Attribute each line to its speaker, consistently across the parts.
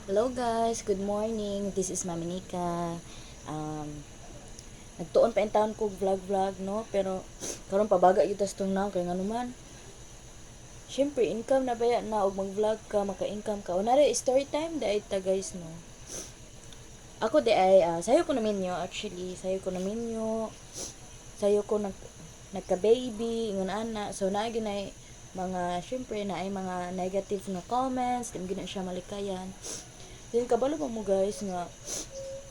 Speaker 1: Hello guys, good morning. This is Mami Nika. Um, Nagtuon pa in taon ko vlog no, pero karon pabaga gyud tas tong now kay nganuman. Syempre income na baya na og mag-vlog ka, maka-income ka. Unare story time dai ta guys no. Ako di ay sayo ko na minyo actually, sayo ko na minyo. Sayo ko nagka-baby, ingon ana. So naay ginay mga syempre na ay mga negative na comments, di gina siya malikayan. Then kabalo pa mo guys nga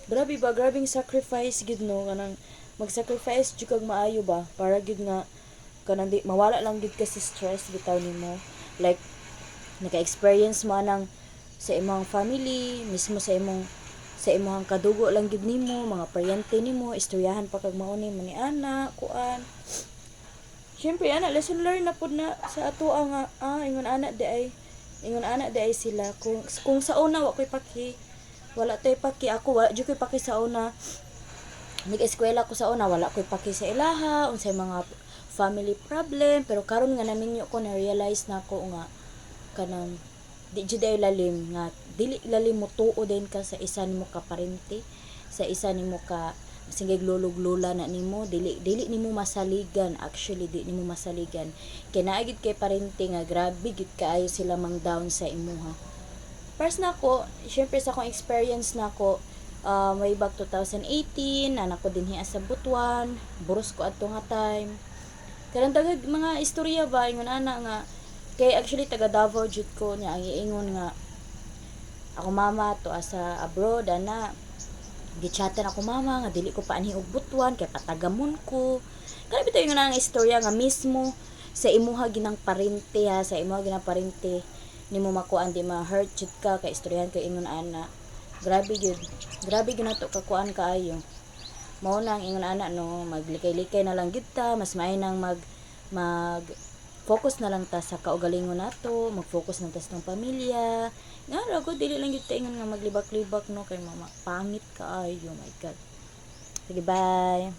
Speaker 1: grabe ba, grabing sacrifice gid no, kanang mag-sacrifice jud kag maayo ba para gid nga kanang di mawala lang gid ka sa stress bitaw nimo. Like naka-experience mo nang sa imong family, mismo sa imong kadugo lang gid nimo, mga paryente nimo, istoryahan pa kag mauni man ni ana, kuan. Siyempre ana lesson learned na pud na sa ato nga ingon ana di ay sila kung sa una wa ko'y paki wala tay paki ako wala jud ko'y paki sa una nag-eskwela ko sa una wala ko'y paki sa ilaha unsay mga family problem pero karon nga naminyo ko na realize na ko nga kanang di jud ay lalim nga dili lalim mo tuo din ka sa isa nimo ka parente sa isa nimo ka sige lulog lola na nimo dili nimo masaligan actually di nimo masaligan kay naa gid kay parente nga grabe gid kaayo sila mang down sa imuha. First na ko, syempre sa akong experience na ko, way back 2018, anak ko din hiya sa Butuan, buros ko adto nga time. Karang dagag mga istorya ba, ingon ana nga, kay actually taga Davao jud ko niya, ang iingon nga, ako mama to asa abroad, ana, gichatan ako mama, nga dili ko pa anhi og Butuan, kay patagamon ko. Kaya bitaw yung nga istorya nga mismo, sa imuha ginang parente ha, sa imuha ginang parente, nimo makuan di ma-hurt jud ka kay istoryahan kay ingon ana grabe gyud nato kakuan kaayo mao nang ingon ana no maglikay-likay na lang gid ta mas maay nang mag focus na lang ta sa kaugalingon nato mag-focus na ta sa tong pamilya nga rago dili lang gid ta ingon nga maglibak-libak no kay mama pangit kaayo, oh my god. Sige, bye.